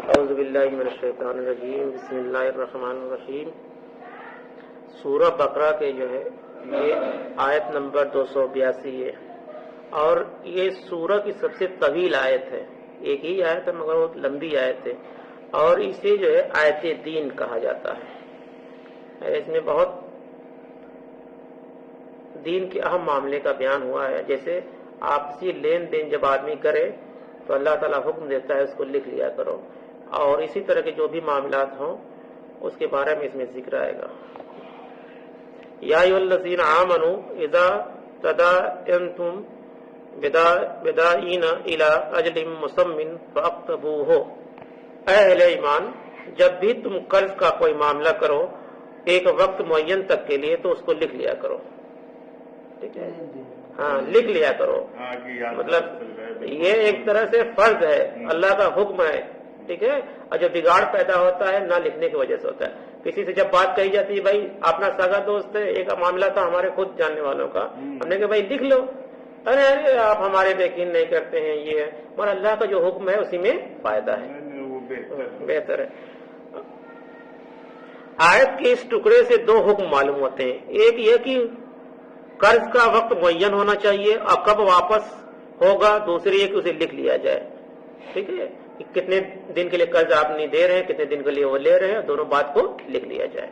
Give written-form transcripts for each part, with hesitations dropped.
اعوذ باللہ من الشیطان الرجیم، بسم اللہ الرحمن الرحیم۔ سورہ بقرہ کے جو ہے یہ آیت نمبر 282 ہے، اور یہ سورہ کی سب سے طویل آیت ہے۔ ایک ہی آیت ہے مگر وہ لمبی آیت ہے، اور اسے جو ہے آیت دین کہا جاتا ہے۔ اس میں بہت دین کے اہم معاملے کا بیان ہوا ہے، جیسے آپسی لین دین جب آدمی کرے تو اللہ تعالیٰ حکم دیتا ہے اس کو لکھ لیا کرو، اور اسی طرح کے جو بھی معاملات ہوں اس کے بارے میں اس میں ذکر آئے گا۔ یا ایھا الذین آمنوا اذا تداینتم بدائن الی اجل مسمی فاکتبوہ، اے اہل ایمان، جب بھی تم قرض کا کوئی معاملہ کرو ایک وقت معین تک کے لیے تو اس کو لکھ لیا کرو۔ ٹھیک ہے، ہاں لکھ لیا کرو، مطلب یہ ایک طرح سے فرض ہے، اللہ کا حکم ہے۔ ٹھیک ہے، اور جو بگاڑ پیدا ہوتا ہے نہ لکھنے کی وجہ سے ہوتا ہے۔ کسی سے جب بات کہی جاتی ہے بھائی اپنا سگا دوست ہے، ایک معاملہ تھا ہمارے خود جاننے والوں کا، ہم نے کہا بھائی لکھ لو، ارے آپ ہمارے پہ یقین نہیں کرتے ہیں، یہ ہے، مگر اللہ کا جو حکم ہے اسی میں فائدہ ہے، بہتر ہے۔ آیت کے اس ٹکڑے سے دو حکم معلوم ہوتے ہیں، ایک یہ کہ قرض کا وقت معین ہونا چاہیے اور کب واپس ہوگا، دوسری یہ کہ اسے لکھ لیا جائے۔ ٹھیک ہے، کہ کتنے دن کے لیے قرض آپ نہیں دے رہے ہیں، کتنے دن کے لیے وہ لے رہے ہیں، دونوں بات کو لکھ لیا جائے۔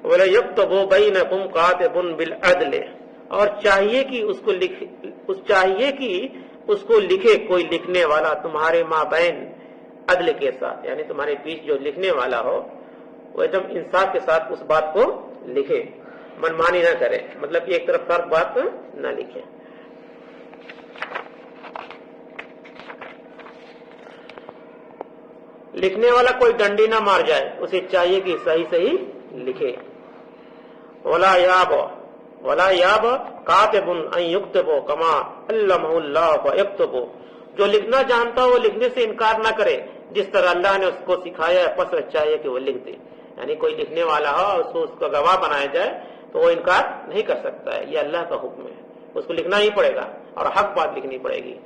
وَلَيَكْتُبْ بَيْنَكُمْ كَاتِبٌ بِالْعَدْلِ، اور چاہیے کہ اس کو لکھے کوئی لکھنے والا تمہارے مابین عدل کے ساتھ، یعنی تمہارے بیچ جو لکھنے والا ہو وہ ایک دم انصاف کے ساتھ اس بات کو لکھے، منمانی نہ کرے، مطلب کہ ایک طرف فرق بات نہ لکھے۔ لکھنے والا کوئی ڈنڈی نہ مار جائے، اسے چاہیے کہ صحیح لکھے۔ ولا یاب کاتب ان یکتب کما علمہ اللہ فیکتب، جو لکھنا جانتا ہو وہ لکھنے سے انکار نہ کرے جس طرح اللہ نے اس کو سکھایا ہے، پس چاہیے کہ وہ لکھ دے۔ یعنی کوئی لکھنے والا ہو اور اس کو گواہ بنایا جائے تو وہ انکار نہیں کر سکتا ہے، یہ اللہ کا حکم ہے، اس کو لکھنا ہی پڑے گا اور حق بات لکھنی پڑے گی۔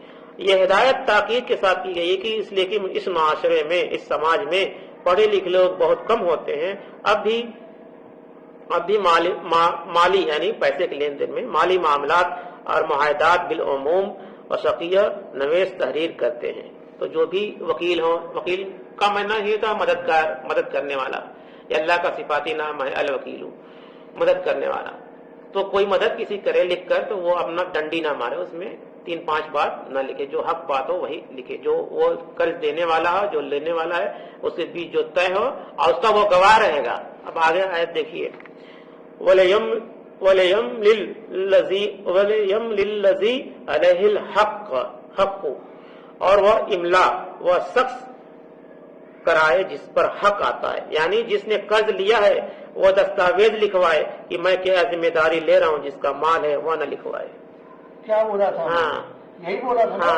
یہ ہدایت تاکید کے ساتھ کی گئی کہ اس لیے کہ اس معاشرے میں، اس سماج میں پڑھے لکھے لوگ بہت کم ہوتے ہیں، اب بھی مالی یعنی پیسے کے لین دین میں مالی معاملات اور معاہدات بالعموم اور شقیہ نویس تحریر کرتے ہیں۔ تو جو بھی وکیل ہوں، وکیل کا معنی یہ تھا مدد کرنے والا، یہ اللہ کا صفاتی نام ہے الوکیل، مدد کرنے والا۔ تو کوئی مدد کسی کرے لکھ کر تو وہ اپنا ڈنڈی نہ مارے، اس میں 3-5 بات نہ لکھے، جو حق بات ہو وہی لکھے، جو وہ قرض دینے والا ہو، جو لینے والا ہے اس کے بیچ جو طے ہو اور اس کا وہ گواہ رہے گا۔ اب آگے آیت دیکھیے، وَلَيَمْلِلْ لِلَّذِي عَلَيْهِ الْحَقُّ، اور وہ املا وہ شخص کرائے جس پر حق آتا ہے، یعنی جس نے قرض لیا ہے وہ دستاویز لکھوائے کہ میں کیا ذمہ داری لے رہا ہوں، جس کا مال ہے وہ نہ لکھوائے۔ کیا بولا تھا؟ ہاں یہی بولا تھا نا،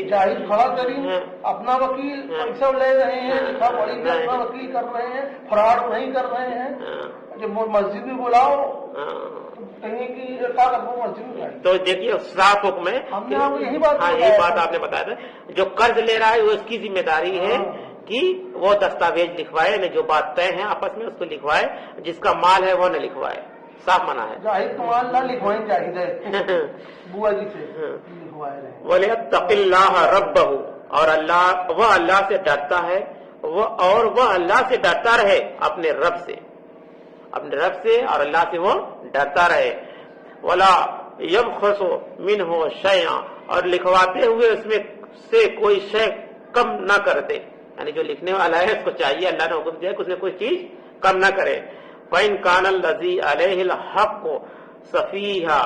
جاہل کھڑا کریں اپنا وکیل پیسہ لے رہے ہیں، لکھا پڑھی میں اپنا وکیل کر رہے ہیں، فراڈ نہیں کر رہے ہیں، جب مسجد میں بلاؤ کہیں کی مسجد میں۔ تو دیکھیے صاف حکم ہے، یہی بات آپ نے بتایا تھا، جو قرض لے رہا ہے وہ اس کی ذمہ داری ہے کہ وہ دستاویز لکھوائے، یعنی جو بات طے ہیں آپس میں اس کو لکھوائے، جس کا مال ہے وہ نہ لکھوائے، صاف منع ہے۔ جاہد کا مال نہ لکھوائیں، جاہد ہے بوا جی سے لکھوائے۔ وَلْيَتَّقِ اللَّهَ رَبَّهُ، اور وہ اللہ سے ڈرتا ہے، وہ اللہ سے ڈرتا رہے اپنے رب سے اور اللہ سے وہ ڈرتا رہے۔ وَلَا يَبْخَسُ مِنْهُ شَيْئًا، اور لکھواتے ہوئے اس میں سے کوئی شے کم نہ کر دے، یعنی جو لکھنے والا ہے اس کو چاہیے، اللہ نے حکم دیا کہ اس میں کوئی چیز کم نہ کرے۔ فَإِنْ كَانَ الَّذِي عَلَيْهِ الْحَقُّ صَفِيحًا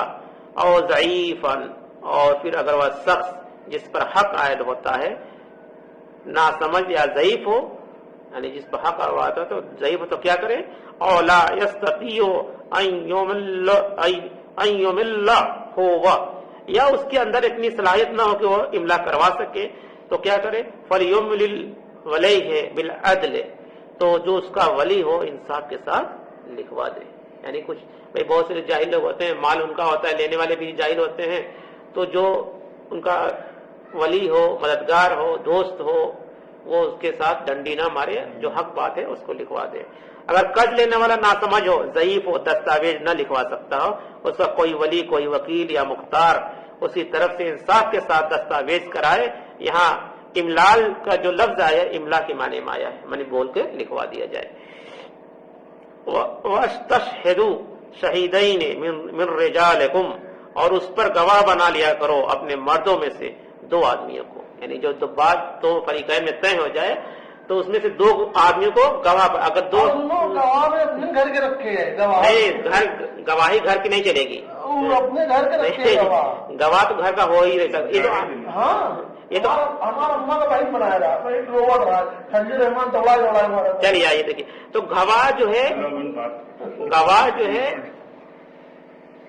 أَوْ ضَعِيفًا، اور پھر اگر وہ شخص جس پر حق عائد ہوتا ہے ناسمجھ یا ضعیف ہو، یعنی جس پر حق عائد ہوتا ہے تو ضعیف ہو تو کیا کرے؟ أَوْ لَا يَسْتَطِيعُ أَنْ يُمِلَّ هُوَ، یا اس کے اندر اتنی صلاحیت نہ ہو کہ وہ املا کروا سکے، تو کیا کرے؟ فَلْيُمْلِلْ وَلَيْهِ بِالْعَدْلِ، تو جو اس کا ولی ہو انصاف کے ساتھ لکھوا دے۔ یعنی کچھ بھائی بہت سے جاہل لوگ ہوتے ہیں، مال ان کا ہوتا ہے، لینے والے بھی جاہل ہوتے ہیں، تو جو ان کا ولی ہو، مددگار ہو، دوست ہو، وہ اس کے ساتھ ڈنڈی نہ مارے، جو حق بات ہے اس کو لکھوا دے۔ اگر قرض لینے والا ناسمجھ ہو، ضعیف ہو، دستاویز نہ لکھوا سکتا ہو، اس کا کوئی ولی، کوئی وکیل یا مختار اسی طرف سے انصاف کے ساتھ دستاویز کرائے۔ یہاں املال کا جو لفظ آیا املا کے معنی میں آیا ہے، یعنی بول کے لکھوا دیا جائے۔ وَاسْتَشْهِدُوا شَهِيدَيْنِ مِنْ رِجَالِكُمْ، اور اس پر گواہ بنا لیا کرو اپنے مردوں میں سے 2 آدمیوں کو، یعنی جو بات 2 فریقین میں طے ہو جائے تو اس میں سے 2 آدمیوں کو گواہ، اگر 2 گواہ میں اپنے گھر کے رکھے ہیں، گواہی گھر کی نہیں چلے گی، اپنے گھر کے رکھے گواہ تو گھر کا ہو ہی نہیں سکتا۔ ہاں یہ تو ہمارا اماں کا بھائی بنایا رہا، ایک روبوٹ رہا سنجو رحمان دوڑا مارا۔ چلیے آئیے دیکھیے، تو گواہ جو ہے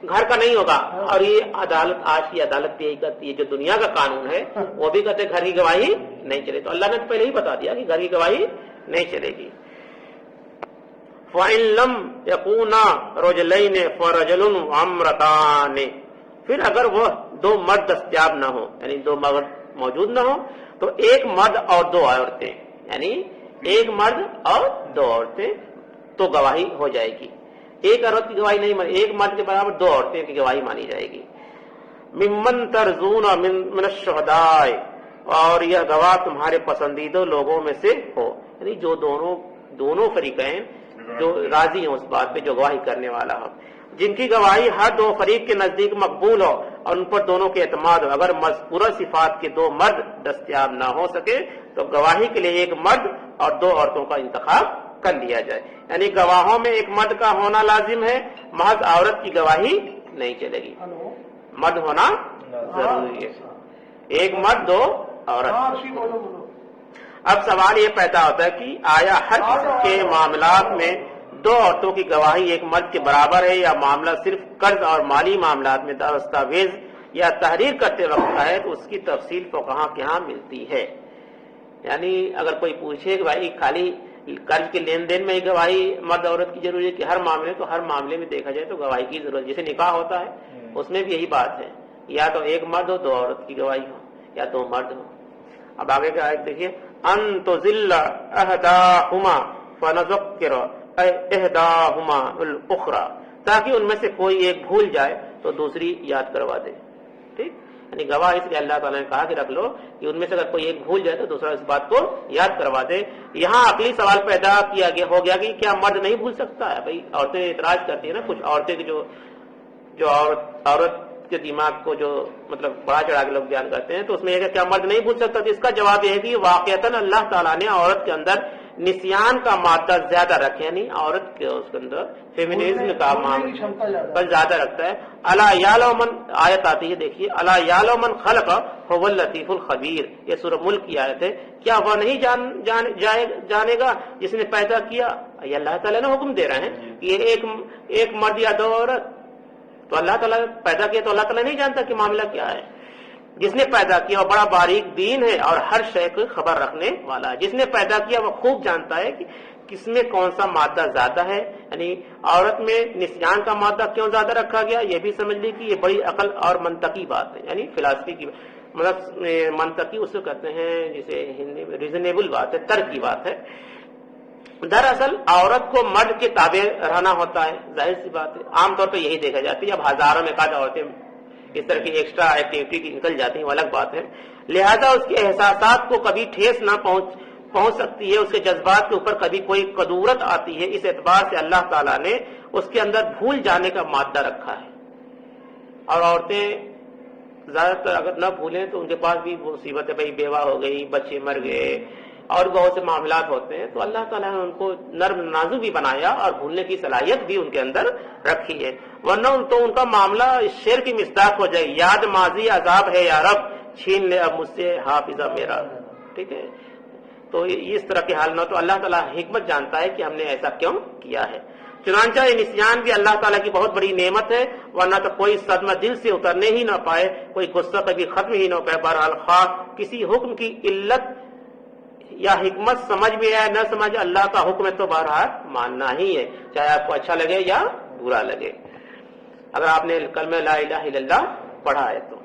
گھر کا نہیں ہوگا، اور یہ عدالت، آج کی عدالت بھی یہی کرتی ہے، جو دنیا کا قانون ہے وہ بھی کہتے ہیں گھر کی گواہی نہیں چلے، تو اللہ نے پہلے ہی بتا دیا کہ گھر کی گواہی نہیں چلے گی۔ فَإِن لَّمْ يَكُونَا رَجُلَيْنِ فَرَجُلٌ وَامْرَأَتَانِ، پھر اگر وہ 2 مرد دستیاب نہ ہو، یعنی 2 مرد موجود نہ ہو، تو 1 مرد اور 2 عورتیں، یعنی 1 مرد اور 2 عورتیں تو گواہی ہو جائے گی۔ 1 عورت کی گواہی نہیں مانی، 1 مرد کے برابر 2 عورتیں کی گواہی مانی جائے گی۔ ممن ترضون من الشہداء، اور یہ گواہ تمہارے پسندیدہ لوگوں میں سے ہو، یعنی جو دونوں فریقین جو راضی ہیں اس بات پہ، جو گواہی کرنے والا ہو، جن کی گواہی ہر 2 فریق کے نزدیک مقبول ہو اور ان پر دونوں کے اعتماد ہو۔ اگر مذکورہ صفات کے 2 مرد دستیاب نہ ہو سکے تو گواہی کے لیے 1 مرد اور 2 عورتوں کا انتخاب کر لیا جائے، یعنی گواہوں میں 1 مرد کا ہونا لازم ہے، محض عورت کی گواہی نہیں چلے گی، مرد ہونا ضروری ہے، 1 مرد 2 عورت۔ اب سوال یہ پیدا ہوتا ہے کہ آیا ہر قسم کے معاملات میں 2 عورتوں کی گواہی 1 مرد کے برابر ہے، یا معاملہ صرف قرض اور مالی معاملات میں دستاویز یا تحریر کرتے وقت ہے تو اس کی تفصیل فقہاء کے ہاں ملتی ہے۔ یعنی اگر کوئی پوچھے کہ بھائی خالی قرض کے لین دین میں ہی گواہی مرد عورت کی ضروری ہے کہ ہر معاملے، تو ہر معاملے میں دیکھا جائے تو گواہی کی ضرورت، جیسے نکاح ہوتا ہے اس میں بھی یہی بات ہے، یا تو 1 مرد ہو 2 عورت کی گواہی ہو، یا 2 مرد ہو۔ اب آگے کا آیت دیکھیے، ان تذل احداہما فنذکر احداہما الاخری، تاکہ ان میں سے کوئی ایک بھول جائے تو دوسری یاد کروا دے۔ ٹھیک، یعنی گواہ اس لیے اللہ تعالیٰ نے کہا کہ رکھ لو کہ ان میں سے اگر کوئی ایک بھول جائے تو دوسرا اس بات کو یاد کروا دے۔ یہاں عقلی سوال پیدا ہو گیا کہ کیا مرد نہیں بھول سکتا ہے؟ بھائی عورتیں اعتراض کرتی ہیں نا، کچھ عورتیں جو عورت کے دماغ کو جو مطلب بڑا چڑھا کے لوگ بیان کرتے ہیں، تو اس میں یہ کہ کیا مرد نہیں بھول سکتا؟ تو اس کا جواب یہ ہے کہ واقعتاً اللہ تعالیٰ نے عورت کے اندر نسیان کا مادہ زیادہ رکھے، یعنی عورت کے اس کے اندر فیمینزم کا معاملہ زیادہ رکھتا ہے۔ الا یعلم من، آیت آتی ہے دیکھیے، الا یعلم من خلق هو اللطیف الخبیر، یہ سورہ ملک کی آیت ہے۔ کیا وہ نہیں جانے گا جس نے پیدا کیا؟ یہ اللہ تعالیٰ نے حکم دے رہے ہیں کہ یہ ایک مرد یا 2 عورت، تو اللہ تعالیٰ نے پیدا کیا تو اللہ تعالیٰ نہیں جانتا کہ معاملہ کیا ہے؟ جس نے پیدا کیا وہ بڑا باریک بین ہے اور ہر شے کی خبر رکھنے والا ہے۔ جس نے پیدا کیا وہ خوب جانتا ہے کہ کس میں کون سا مادہ زیادہ ہے، یعنی عورت میں نسیان کا مادہ کیوں زیادہ رکھا گیا، یہ بھی سمجھ لی کہ یہ بڑی عقل اور منطقی بات ہے، یعنی فلسفی کی مطلب منطقی اس کو کہتے ہیں جسے ہندی میں ریزنیبل بات ہے، ترک کی بات ہے۔ دراصل عورت کو مرد کے تابع رہنا ہوتا ہے، ظاہر سی بات ہے، عام طور پہ یہی دیکھا جاتی ہے۔ اب ہزاروں میں کہا عورتیں اس طرح کی ایکسٹرا ایکٹیویٹی کی نکل جاتی ہیں، وہ الگ بات ہے، لہذا اس کے احساسات کو کبھی ٹھیس نہ پہنچ سکتی ہے، اس کے جذبات کے اوپر کبھی کوئی قدورت آتی ہے۔ اس اعتبار سے اللہ تعالیٰ نے اس کے اندر بھول جانے کا مادہ رکھا ہے، اور عورتیں زیادہ تر اگر نہ بھولیں تو ان کے پاس بھی مصیبت ہے، بھائی بیوہ ہو گئی، بچے مر گئے اور بہت سے معاملات ہوتے ہیں، تو اللہ تعالیٰ نے ان کو نرم نازک بھی بنایا اور بھولنے کی صلاحیت بھی ان کے اندر رکھی ہے، ورنہ تو ان کا معاملہ شعر کی مصداق ہو جائے، یاد ماضی عذاب ہے یا رب، چھین لے اب مجھ سے حافظہ میرا۔ ٹھیک ہے، تو اس طرح کے حال نہ، تو اللہ تعالیٰ حکمت جانتا ہے کہ ہم نے ایسا کیوں کیا ہے۔ چنانچہ یہ نسیان بھی اللہ تعالیٰ کی بہت بڑی نعمت ہے، ورنہ تو کوئی صدمہ دل سے اترنے ہی نہ پائے، کوئی غصہ کبھی ختم ہی نہ پائے۔ بہرحال خاص کسی حکم کی علت یا حکمت سمجھ میں آئے نہ سمجھ، اللہ کا حکم ہے تو بہرحال ماننا ہی ہے، چاہے آپ کو اچھا لگے یا برا لگے۔ اگر آپ نے کلمہ لا الہ الا اللہ پڑھا ہے تو۔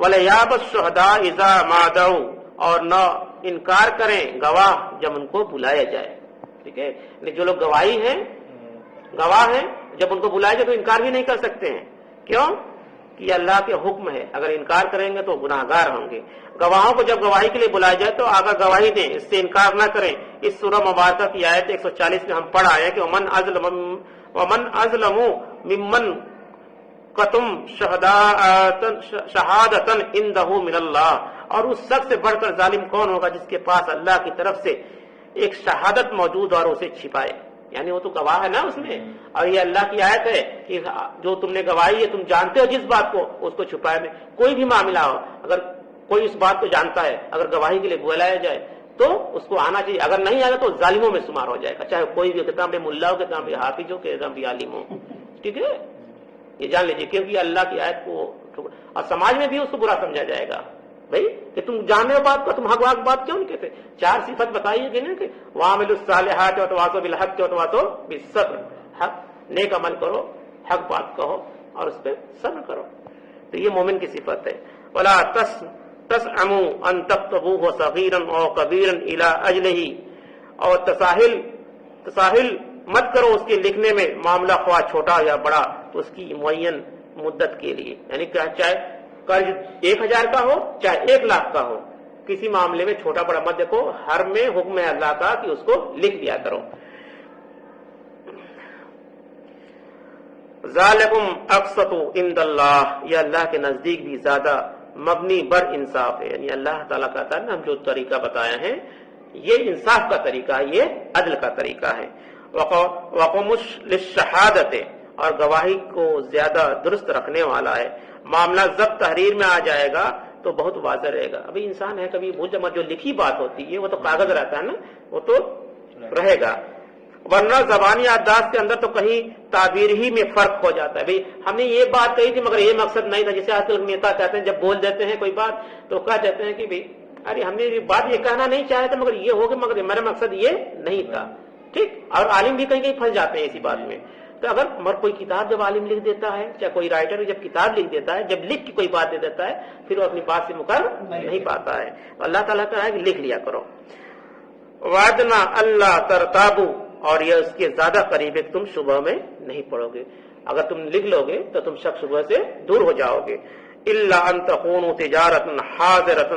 وَلَيَابَ الشُّهَدَاءُ إِذَا مَا دَعُوا، اور نہ انکار کریں گواہ جب ان کو بلایا جائے. ٹھیک ہے, جو لوگ گواہ ہیں جب ان کو بلایا جائے تو انکار بھی نہیں کر سکتے ہیں. کیوں؟ کہ یہ اللہ کے حکم ہے, اگر انکار کریں گے تو گناہگار ہوں گے. گواہوں کو جب گواہی کے لیے بلایا جائے تو آگا گواہی دیں, اس سے انکار نہ کریں. اس سورہ مبارکہ کی آیت 140 میں ہم پڑھ آئے ہیں کہ ومن ازلم ممن قتم شہادتن عندہ من اللہ, اور اس شخص سے بڑھ کر ظالم کون ہوگا جس کے پاس اللہ کی طرف سے ایک شہادت موجود اور اسے چھپائے. یعنی وہ تو گواہ ہے نا اس میں, اور یہ اللہ کی آیت ہے کہ جو تم نے گواہی ہے تم جانتے ہو جس بات کو, اس کو چھپائے میں کوئی بھی معاملہ ہو, اگر کوئی اس بات کو جانتا ہے, اگر گواہی کے لیے بلایا جائے تو اس کو آنا چاہیے. اگر نہیں آئے گا تو ظالموں میں شمار ہو جائے گا, چاہے کوئی بھی, کتنا بھی ملا ہو, کتنا بھی حافظ ہو, کتنا بھی عالم ہو. ٹھیک ہے, یہ جان لیجیے, کیونکہ اللہ کی آیت کو, اور سماج میں بھی اس کو برا سمجھا جائے گا بھائی کہ تم جانے بات کو تم حق بات کیوں نہیں کہتے. 4 صفت بتائیے کہ نا کہ وعملوا الصالحات وتواصوا بالحق وتواصوا بالصبر, حق نیک عمل کرو, حق بات کہو اور اس پہ صبر کرو. تو یہ مومن کی صفت ہے. ولا تسعموا ان تكتبوه صغيرا او كبيرا الى اجله, اور تساہل مت کرو اس کے لکھنے میں, معاملہ خواہ چھوٹا یا بڑا تو اس کی معین مدت کے لیے. یعنی کہ چاہے قرض 1000 کا ہو چاہے 1 لاکھ کا ہو, کسی معاملے میں چھوٹا بڑا مت دیکھو, ہر میں حکم ہے اللہ کا کہ اس کو لکھ دیا کرو. ذالکم اقسط عند اللہ, یہ اللہ کے نزدیک بھی زیادہ مبنی بر انصاف ہے. یعنی اللہ تعالیٰ کہتا ہے نا, ہم جو طریقہ بتایا ہے یہ انصاف کا طریقہ ہے, یہ عدل کا طریقہ ہے. وقومش للشہادت, اور گواہی کو زیادہ درست رکھنے والا ہے. معاملہ ضبط تحریر میں آ جائے گا تو بہت واضح رہے گا. ابھی انسان ہے کبھی بھول جائے, جو لکھی بات ہوتی ہے وہ تو کاغذ رہتا ہے نا, وہ تو رہے گا, ورنہ زبانی یادداشت کے اندر تو کہیں تعبیر ہی میں فرق ہو جاتا ہے. بھئی ہم نے یہ بات کہی تھی مگر یہ مقصد نہیں تھا. جیسے آج کل نیتا کہتے ہیں, جب بول دیتے ہیں کوئی بات تو کہہ دیتے ہیں کہ بھئی ارے ہم نے یہ بات یہ کہنا نہیں چاہے تھا مگر یہ ہو گیا, مگر میرا مقصد یہ نہیں تھا. ٹھیک, اور عالم بھی کہیں پھنس جاتے ہیں اسی بات میں. تو اگر کوئی کتاب جب عالم لکھ دیتا ہے, چاہے کوئی رائٹر جب کتاب لکھ دیتا ہے, جب لکھ کے کوئی بات دے دیتا ہے پھر وہ اپنی بات سے مکر نہیں پاتا ہے. تو اللہ تعالیٰ کہا ہے کہ لکھ لیا کرو. وعدنا اللہ ترتابو, اور یہ اس کے زیادہ قریب ہے, تم شبہ میں نہیں پڑو گے. اگر تم لکھ لو گے تو تم شک شبہ سے دور ہو جاؤ گے. الا ان تکونوا تجارتا حاضرتا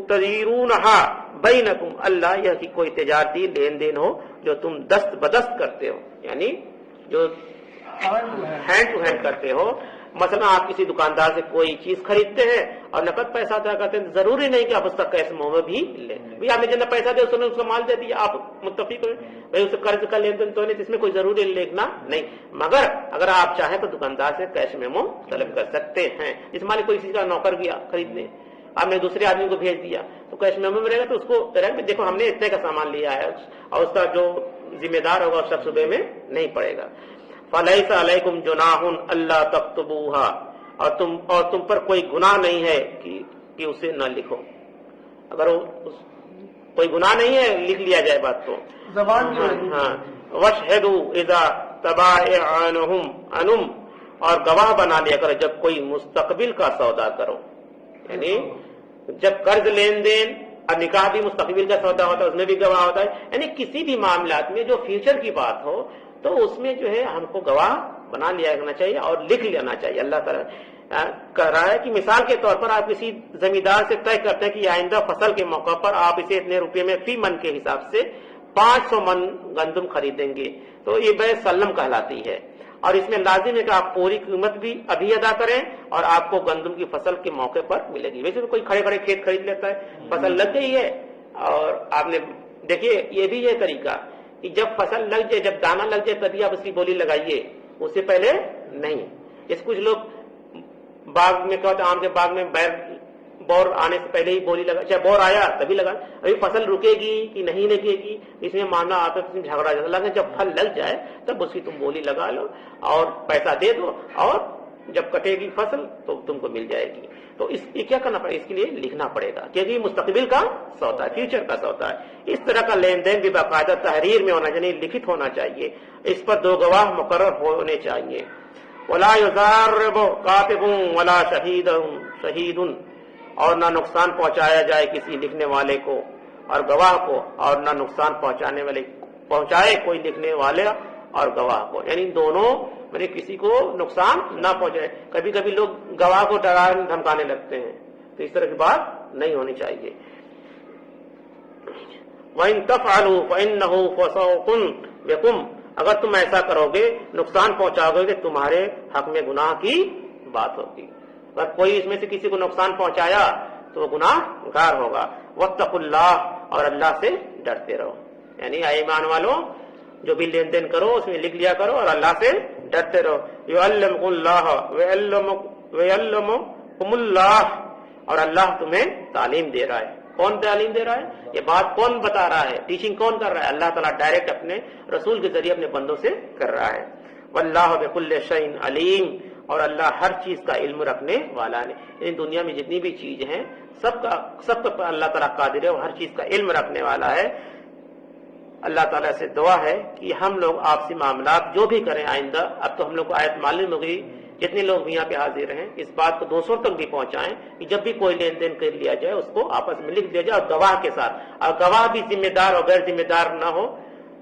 تدیرونہا بینکم, اللہ یہ کہ کوئی تجارتی لین دین ہو جو تم دست بدست کرتے ہو, یعنی جو ہینڈ ٹو ہینڈ کرتے ہو. مثلا آپ کسی دکاندار سے کوئی چیز خریدتے ہیں اور نقد پیسہ ادا کرتے ہیں, ضروری نہیں کہ آپ اس کا کیش میں بھی لیں. بھائی آپ نے جتنا پیسہ دیا اس نے اس کا مال دے دیا, آپ متفق ہوئے, بھائی اسے قرض کا لین دین تو نہیں, اس میں کوئی ضروری لکھنا نہیں. مگر اگر آپ چاہیں تو دکاندار سے کیش میمو طلب کر سکتے ہیں. جس مان کوئی کسی کا نوکر گیا خریدنے, آپ نے دوسرے آدمی کو بھیج دیا تو کیش میمو میں رہے گا, تو اس کو دیکھو ہم نے اتنے کا سامان لیا ہے, اور اس کا جو ذمہ دار ہوگا اس شخص صبح میں نہیں پڑے گا. فلیس علیکم جناح اللہ تکتبوہا, اور تم پر کوئی گناہ نہیں ہے کہ اسے نہ لکھو. اگر کوئی گناہ نہیں ہے لکھ لیا جائے بات تو زبان. ہاں, وشہدوا اذا تبایعنہم انم, اور گواہ بنا لیا کرو جب کوئی مستقبل کا سودا کرو. یعنی جب قرض لین دین, اور نکاح بھی مستقبل کا سودا ہوتا ہے, اس میں بھی گواہ ہوتا ہے. یعنی کسی بھی معاملات میں جو فیوچر کی بات ہو تو اس میں جو ہے ہم کو گواہ بنا لیا کرنا چاہیے اور لکھ لینا چاہیے. اللہ تعالیٰ کہہ رہا ہے کہ مثال کے طور پر آپ کسی زمیندار سے طے کرتے ہیں کہ آئندہ فصل کے موقع پر آپ اسے اتنے روپے میں فی من کے حساب سے 500 من گندم خریدیں گے, تو یہ بیع سلم کہلاتی ہے. اور اس میں لازم ہے کہ آپ پوری قیمت بھی ابھی ادا کریں اور آپ کو گندم کی فصل کے موقع پر ملے گی. ویسے تو کوئی کھڑے کھڑے کھیت خرید لیتا ہے, فصل لگ گئی ہے اور آپ نے دیکھیے یہ بھی ہے طریقہ کہ جب فصل لگ جائے, جب دانہ لگ جائے تبھی آپ اس کی بولی لگائیے, اس سے پہلے نہیں. جیسے کچھ لوگ باغ میں کہتے ہیں آم کے باغ میں بور آنے سے پہلے ہی بولی لگا, چاہے بور آیا تبھی لگا. ابھی فصل رکے گی کہ نہیں لگے گی اس میں ماننا آتا ہے, جھگڑا جاتا. لگے جب پھل لگ جائے تب اس کی تم بولی لگا لو اور پیسہ دے دو, اور جب کٹے گی فصل تو تم کو مل جائے گی. تو اس یہ کیا کرنا پڑے گا, اس کے لیے لکھنا پڑے گا کیونکہ یہ مستقبل کا سودا ہے, فیوچر کا سودا ہے. اس طرح کا لین دین بھی باقاعدہ تحریر میں ہونا چاہیے, لکھت ہونا چاہیے. اس پر 2 گواہ مقرر ہونے چاہیے. ولا یضارب کاتب ولا شہید, اور نہ نقصان پہنچایا جائے کسی لکھنے والے کو اور گواہ کو، اور نہ نقصان پہنچائے کوئی لکھنے والے اور گواہ کو، یعنی دونوں یعنی کسی کو نقصان نہ پہنچائے۔ کبھی کبھی لوگ گواہ کو ڈرانے دھمکانے لگتے ہیں، تو اس طرح کی بات نہیں ہونی چاہیے۔ وَإِن تَفْعَلُوا فَإِنَّهُ فُسُوقٌ بِكُمْ، اگر تم ایسا کرو گے، نقصان پہنچاؤ گے، تمہارے حق میں گناہ کی بات ہوگی۔ اگر کوئی اس میں سے کسی کو نقصان پہنچایا تو وہ گناہ گار ہوگا۔ وَاتَّقُوا اللَّهَ، اور اللہ سے ڈرتے رہو، یعنی اے ایمان والو جو بھی لین دین کرو اس میں لکھ لیا کرو اور اللہ سے ڈرتے رہو۔ يُعَلِّمُكُمُ اللَّهُ وَيُعَلِّمُكُمُ اللَّهُ، اور اللہ تمہیں تعلیم دے رہا ہے۔ کون تعلیم دے رہا ہے؟ یہ بات کون بتا رہا ہے؟ ٹیچنگ کون کر رہا ہے؟ اللہ تعالیٰ ڈائریکٹ اپنے رسول کے ذریعے اپنے بندوں سے کر رہا ہے۔ واللہ بكل شيء علیم، اور اللہ ہر چیز کا علم رکھنے والا ہے۔ یعنی دنیا میں جتنی بھی چیز ہیں سب پر اللہ تعالیٰ قادر ہے اور ہر چیز کا علم رکھنے والا ہے۔ اللہ تعالیٰ سے دعا ہے کہ ہم لوگ آپسی معاملات جو بھی کریں آئندہ، اب تو ہم لوگ کو آیت معلوم ہو گئی، جتنے لوگ بھی یہاں پہ حاضر ہیں اس بات کو دوسروں تک بھی پہنچائیں کہ جب بھی کوئی لین دین کر لیا جائے اس کو آپس میں لکھ دیا جائے، اور گواہ کے ساتھ، اور گواہ بھی ذمہ دار اور غیر ذمہ دار نہ ہو،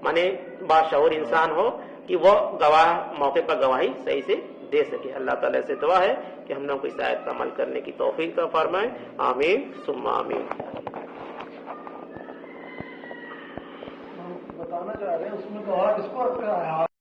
مانے باشعور انسان ہو کہ وہ گواہ موقع پر گواہی صحیح سے دے سکے۔ اللہ تعالیٰ سے دعا ہے کہ ہم لوگ کو اس آیت کا عمل کرنے کی توفیق عطا فرمائے، آمین ثم آمین۔ بتانا چاہ رہے ہیں اس میں گواہ کس کو رکھا ہے؟